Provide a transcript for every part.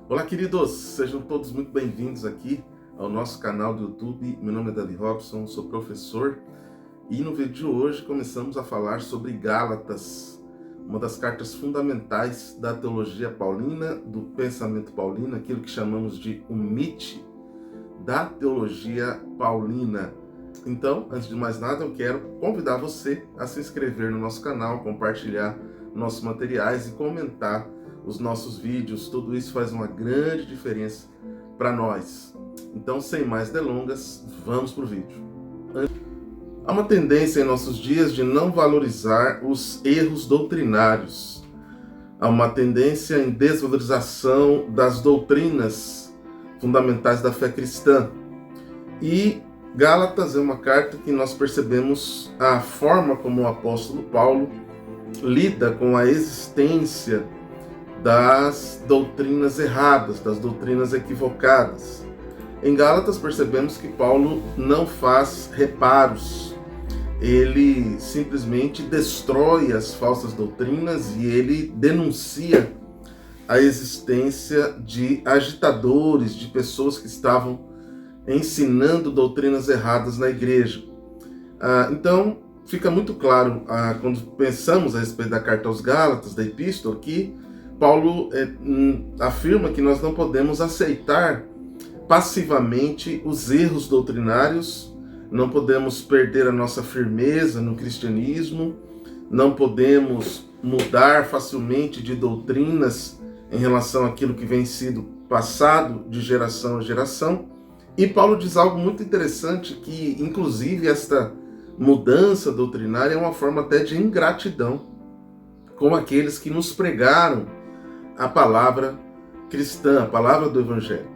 Olá, queridos! Sejam todos muito bem-vindos aqui ao nosso canal do YouTube. Meu nome é Davi Robson, sou professor e no vídeo de hoje começamos a falar sobre Gálatas, uma das cartas fundamentais da teologia paulina, do pensamento paulino, aquilo que chamamos de um MIT da teologia paulina. Então, antes de mais nada, eu quero convidar você a se inscrever no nosso canal, compartilhar nossos materiais e comentar os nossos vídeos. Tudo isso faz uma grande diferença para nós. Então, sem mais delongas, vamos para o vídeo. Há uma tendência em nossos dias de não valorizar os erros doutrinários. Há uma tendência em desvalorização das doutrinas fundamentais da fé cristã. E Gálatas é uma carta que nós percebemos a forma como o apóstolo Paulo lida com a existência das doutrinas erradas, das doutrinas equivocadas. Em Gálatas percebemos que Paulo não faz reparos, ele simplesmente destrói as falsas doutrinas e ele denuncia a existência de agitadores, de pessoas que estavam ensinando doutrinas erradas na igreja. Então, fica muito claro, quando pensamos a respeito da carta aos Gálatas, da epístola, que Paulo afirma que nós não podemos aceitar passivamente os erros doutrinários, não podemos perder a nossa firmeza no cristianismo, não podemos mudar facilmente de doutrinas em relação àquilo que vem sido passado de geração a geração. E Paulo diz algo muito interessante, que inclusive esta mudança doutrinária é uma forma até de ingratidão com aqueles que nos pregaram a palavra cristã, a palavra do Evangelho.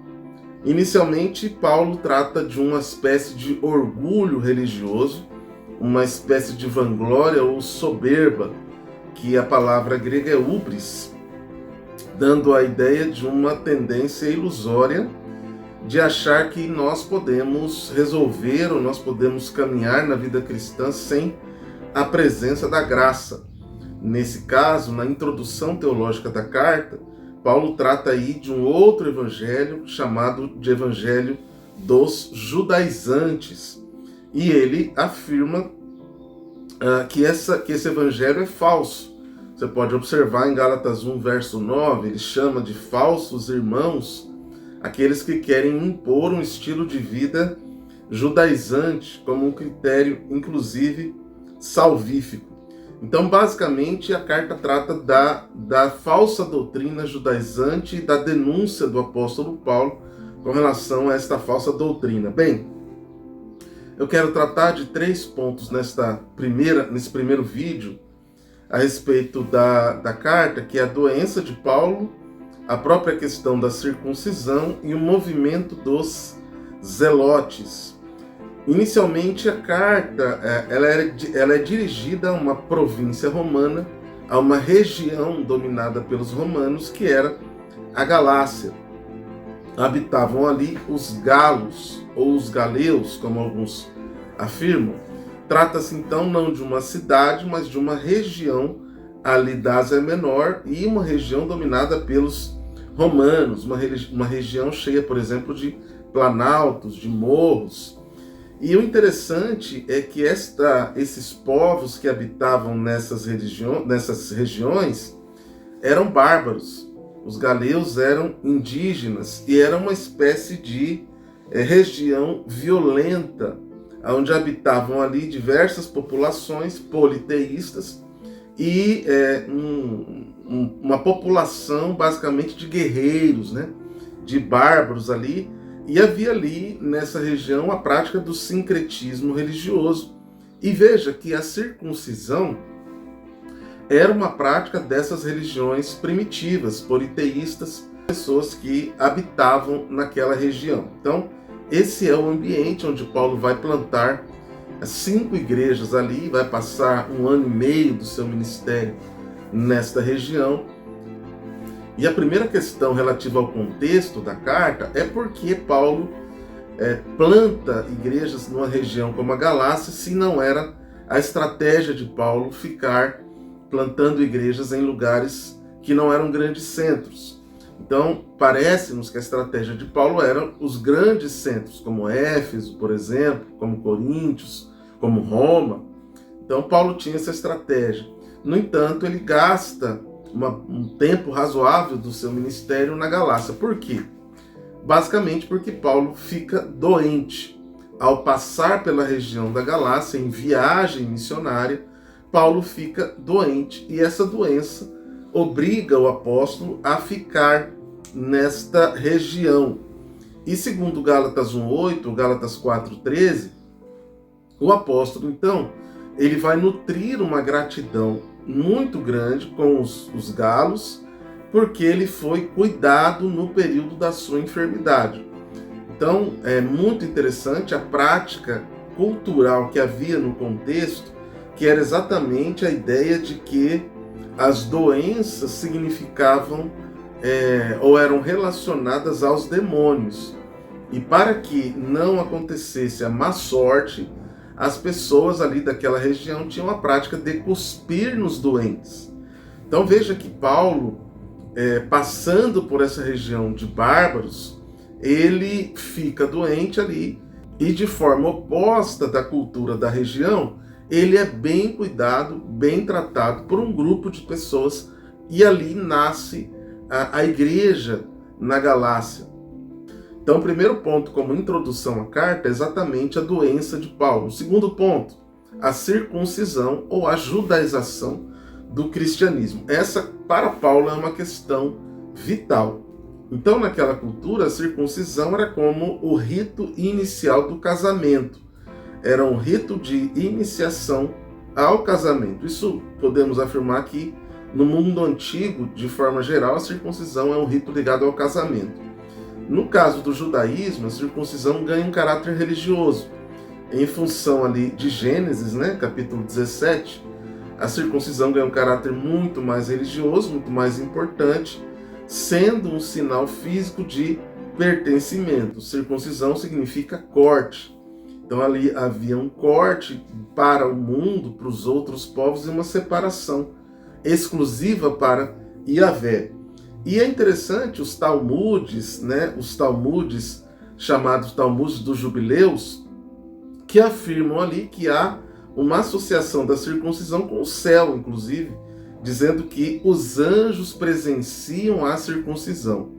Inicialmente, Paulo trata de uma espécie de orgulho religioso, uma espécie de vanglória ou soberba, que a palavra grega é hubris, dando a ideia de uma tendência ilusória de achar que nós podemos resolver ou nós podemos caminhar na vida cristã sem a presença da graça. Nesse caso, na introdução teológica da carta, Paulo trata aí de um outro evangelho chamado de evangelho dos judaizantes. E ele afirma que esse evangelho é falso. Você pode observar em Gálatas 1, verso 9, ele chama de falsos irmãos aqueles que querem impor um estilo de vida judaizante como um critério, inclusive, salvífico. Então, basicamente, a carta trata da falsa doutrina judaizante e da denúncia do apóstolo Paulo com relação a esta falsa doutrina. Bem, eu quero tratar de 3 pontos nesse primeiro vídeo a respeito da carta, que é a doença de Paulo, a própria questão da circuncisão e o movimento dos zelotes. Inicialmente, a carta ela é dirigida a uma província romana, a uma região dominada pelos romanos, que era a Galácia. Habitavam ali os galos, ou os galeus, como alguns afirmam. Trata-se então não de uma cidade, mas de uma região ali da Ásia Menor e uma região dominada pelos romanos, uma região cheia, por exemplo, de planaltos, de morros. E o interessante é que esses povos que habitavam nessas regiões eram bárbaros. Os galeus eram indígenas e era uma espécie de região violenta, onde habitavam ali diversas populações politeístas e uma população basicamente de guerreiros, né? De bárbaros ali. E havia ali, nessa região, a prática do sincretismo religioso. E veja que a circuncisão era uma prática dessas religiões primitivas, politeístas, pessoas que habitavam naquela região. Então, esse é o ambiente onde Paulo vai plantar 5 igrejas ali, vai passar 1 ano e meio do seu ministério nesta região. E a primeira questão relativa ao contexto da carta é porque Paulo planta igrejas numa região como a Galácia, se não era a estratégia de Paulo ficar plantando igrejas em lugares que não eram grandes centros. Então, parece-nos que a estratégia de Paulo era os grandes centros, como Éfeso, por exemplo, como Coríntios, como Roma. Então, Paulo tinha essa estratégia. No entanto, ele gasta um tempo razoável do seu ministério na Galácia. Por quê? Basicamente porque Paulo fica doente. Ao passar pela região da Galácia, em viagem missionária, Paulo fica doente. E essa doença obriga o apóstolo a ficar nesta região. E segundo Gálatas 1:8, Gálatas 4:13, o apóstolo, então, ele vai nutrir uma gratidão muito grande com os galos, porque ele foi cuidado no período da sua enfermidade. Então, é muito interessante a prática cultural que havia no contexto, que era exatamente a ideia de que as doenças significavam ou eram relacionadas aos demônios. E para que não acontecesse a má sorte, as pessoas ali daquela região tinham a prática de cuspir nos doentes. Então veja que Paulo, passando por essa região de bárbaros, ele fica doente ali e, de forma oposta da cultura da região, ele é bem cuidado, bem tratado por um grupo de pessoas, e ali nasce a igreja na Galácia. Então, o primeiro ponto, como introdução à carta, é exatamente a doença de Paulo. O segundo ponto, a circuncisão ou a judaização do cristianismo. Essa, para Paulo, é uma questão vital. Então, naquela cultura, a circuncisão era como o rito inicial do casamento. Era um rito de iniciação ao casamento. Isso podemos afirmar que no mundo antigo, de forma geral, a circuncisão é um rito ligado ao casamento. No caso do judaísmo, a circuncisão ganha um caráter religioso. Em função ali de Gênesis, capítulo 17, a circuncisão ganha um caráter muito mais religioso, muito mais importante, sendo um sinal físico de pertencimento. Circuncisão significa corte. Então ali havia um corte para o mundo, para os outros povos, e uma separação exclusiva para Yahvé. E é interessante os talmudes, chamados talmudes dos jubileus, que afirmam ali que há uma associação da circuncisão com o céu, inclusive, dizendo que os anjos presenciam a circuncisão.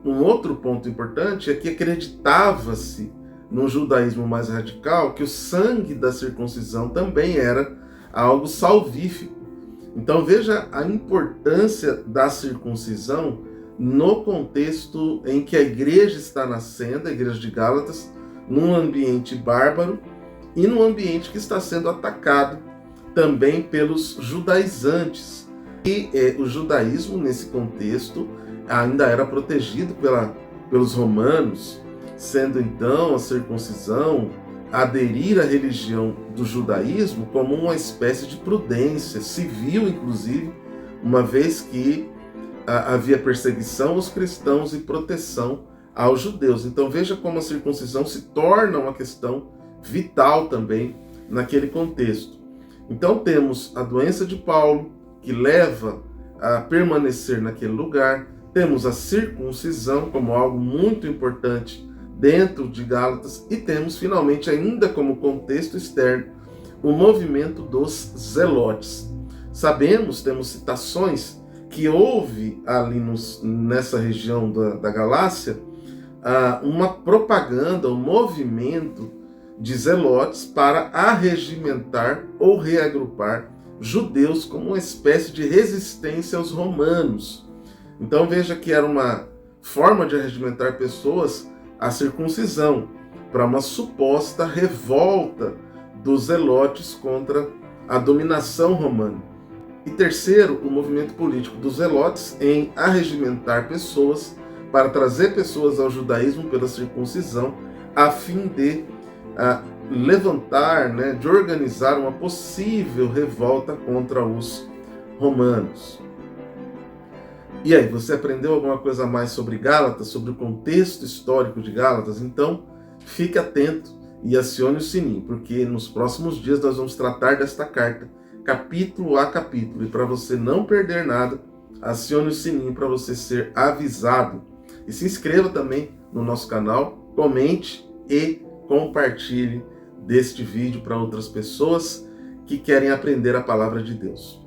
Um outro ponto importante é que acreditava-se, no judaísmo mais radical, que o sangue da circuncisão também era algo salvífico. Então veja a importância da circuncisão no contexto em que a igreja está nascendo, a igreja de Gálatas, num ambiente bárbaro e num ambiente que está sendo atacado também pelos judaizantes. E o judaísmo, nesse contexto, ainda era protegido pelos romanos, sendo então a circuncisão aderir à religião do judaísmo como uma espécie de prudência civil, inclusive, uma vez que havia perseguição aos cristãos e proteção aos judeus. Então veja como a circuncisão se torna uma questão vital também naquele contexto. Então temos a doença de Paulo, que leva a permanecer naquele lugar. Temos a circuncisão como algo muito importante dentro de Gálatas, e temos finalmente, ainda como contexto externo, o movimento dos zelotes. Temos citações que houve ali nessa região da Galácia uma propaganda, um movimento de zelotes para arregimentar ou reagrupar judeus como uma espécie de resistência aos romanos. Então veja que era uma forma de arregimentar pessoas, a circuncisão, para uma suposta revolta dos zelotes contra a dominação romana. E terceiro, o movimento político dos zelotes em arregimentar pessoas para trazer pessoas ao judaísmo pela circuncisão, a fim de levantar, de organizar uma possível revolta contra os romanos. E aí, você aprendeu alguma coisa a mais sobre Gálatas, sobre o contexto histórico de Gálatas? Então, fique atento e acione o sininho, porque nos próximos dias nós vamos tratar desta carta, capítulo a capítulo. E para você não perder nada, acione o sininho para você ser avisado. E se inscreva também no nosso canal, comente e compartilhe deste vídeo para outras pessoas que querem aprender a palavra de Deus.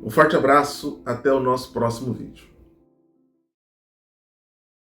Um forte abraço, até o nosso próximo vídeo.